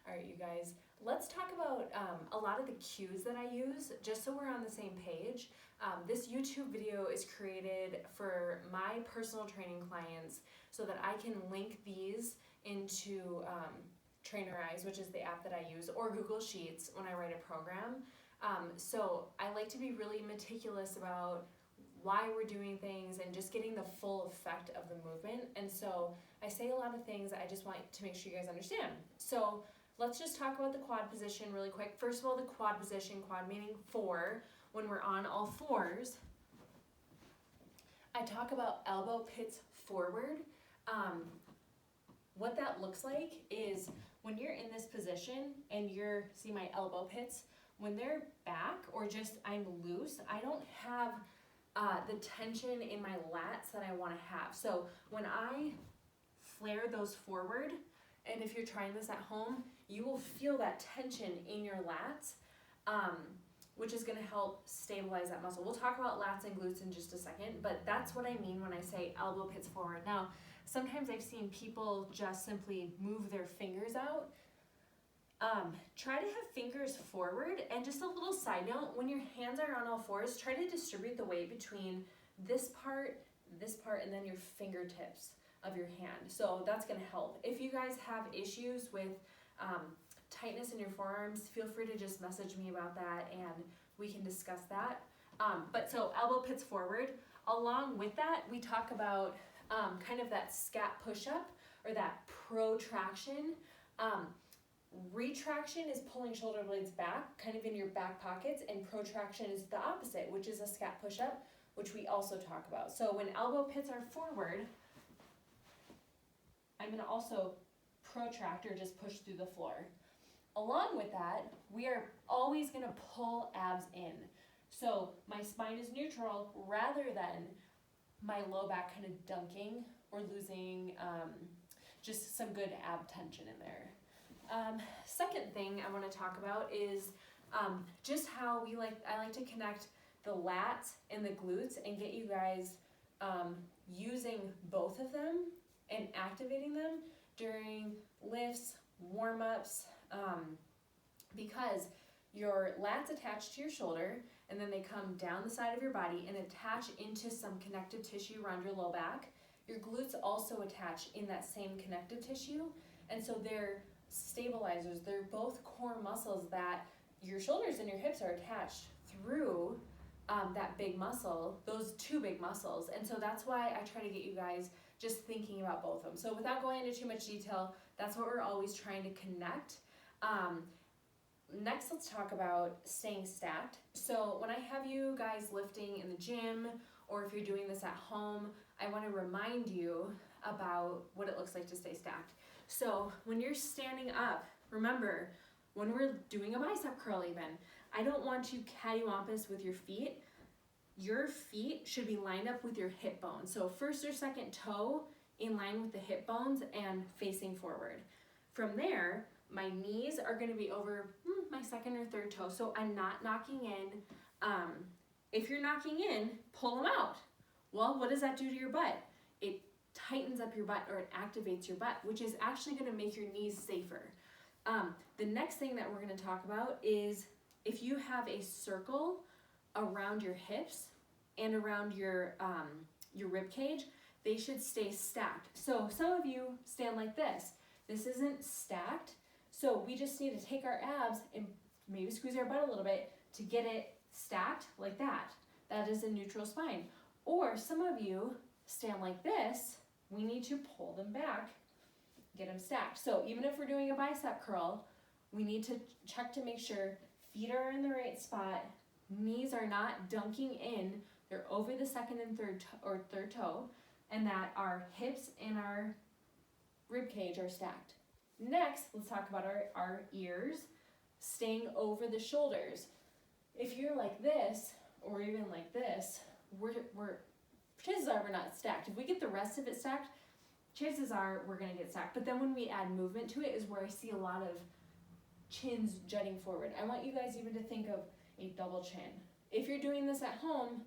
All right, you guys, let's talk about a lot of the cues that I use, just so we're on the same page. This YouTube video is created for my personal training clients so that I can link these into Trainerize, which is the app that I use, or Google Sheets when I write a program. So I like to be really meticulous about why we're doing things and just getting the full effect of the movement. And so I say a lot of things that I just want to make sure you guys understand. So let's just talk about the quad position really quick. First of all, the quad position, quad meaning four, when we're on all fours. I talk about elbow pits forward. What that looks like is when you're in this position and see my elbow pits, when they're back or just I'm loose, I don't have the tension in my lats that I want to have. So when I flare those forward, and if you're trying this at home, you will feel that tension in your lats, which is going to help stabilize that muscle. We'll talk about lats and glutes in just a second, but that's what I mean when I say elbow pits forward. Now, sometimes I've seen people just simply move their fingers out. Try to have fingers forward, and just a little side note, when your hands are on all fours, try to distribute the weight between this part, and then your fingertips of your hand. So that's going to help. If you guys have issues with tightness in your forearms, feel free to just message me about that and we can discuss that. But so elbow pits forward. Along with that, we talk about kind of that scat push-up or that protraction. Retraction is pulling shoulder blades back, kind of in your back pockets, and protraction is the opposite, which is a scat push-up, which we also talk about. So when elbow pits are forward, I'm going to also protract or just push through the floor. Along with that, we are always going to pull abs in. So my spine is neutral rather than my low back kind of dunking or losing just some good ab tension in there. Second thing I want to talk about is just how I like to connect the lats and the glutes and get you guys using both of them and activating them during lifts, warm-ups, because your lats attach to your shoulder and then they come down the side of your body and attach into some connective tissue around your low back. Your glutes also attach in that same connective tissue, and so they're stabilizers. They're both core muscles that your shoulders and your hips are attached through that big muscle, those two big muscles. And so that's why I try to get you guys just thinking about both of them. So without going into too much detail, that's what we're always trying to connect. Next, let's talk about staying stacked. So when I have you guys lifting in the gym, or if you're doing this at home, I want to remind you about what it looks like to stay stacked. So when you're standing up, remember, when we're doing a bicep curl even, I don't want you cattywampus with your feet. Your feet should be lined up with your hip bones. So first or second toe in line with the hip bones and facing forward. From there, my knees are going to be over my second or third toe. So I'm not knocking in. If you're knocking in, pull them out. Well, what does that do to your butt? It tightens up your butt, or it activates your butt, which is actually going to make your knees safer. The next thing that we're going to talk about is if you have a circle around your hips and around your rib cage, they should stay stacked. So some of you stand like this. This isn't stacked, so we just need to take our abs and maybe squeeze our butt a little bit to get it stacked like that. That is a neutral spine. Or some of you stand like this. We need to pull them back, get them stacked. So even if we're doing a bicep curl, we need to check to make sure feet are in the right spot, knees are not dunking in, they're over the second and third toe, and that our hips and our rib cage are stacked. Next, let's talk about our ears staying over the shoulders. If you're like this, or even like this, chances are we're not stacked. If we get the rest of it stacked, chances are we're going to get stacked. But then when we add movement to it is where I see a lot of chins jutting forward. I want you guys even to think of a double chin. If you're doing this at home,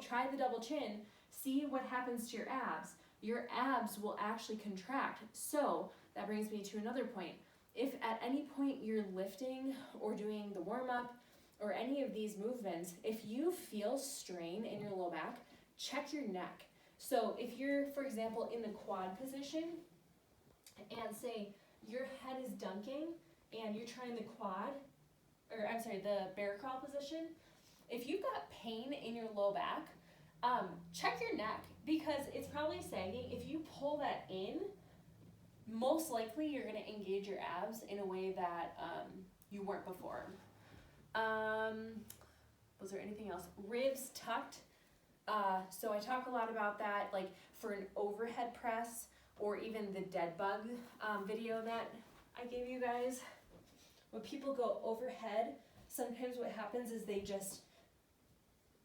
try the double chin. See what happens to your abs. Your abs will actually contract. So that brings me to another point. if at any point you're lifting or doing the warm-up or any of these movements, if you feel strain in your low back, check your neck. So if you're, for example, in the quad position, and say your head is dunking and you're trying the bear crawl position, if you've got pain in your low back, check your neck, because it's probably sagging. If you pull that in, most likely you're going to engage your abs in a way that you weren't before. Was there anything else? Ribs tucked. So I talk a lot about that, like for an overhead press, or even the dead bug video that I gave you guys. When people go overhead, sometimes what happens is they just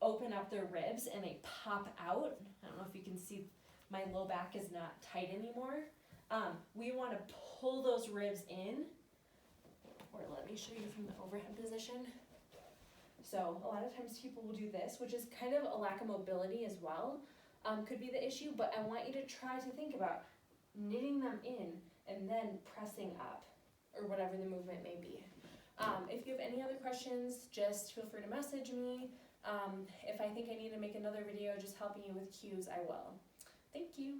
open up their ribs and they pop out. I don't know if you can see, my low back is not tight anymore. We want to pull those ribs in, or let me show you from the overhead position. So a lot of times people will do this, which is kind of a lack of mobility as well. Could be the issue, but I want you to try to think about knitting them in and then pressing up, or whatever the movement may be. If you have any other questions, just feel free to message me. If I think I need to make another video just helping you with cues, I will. Thank you.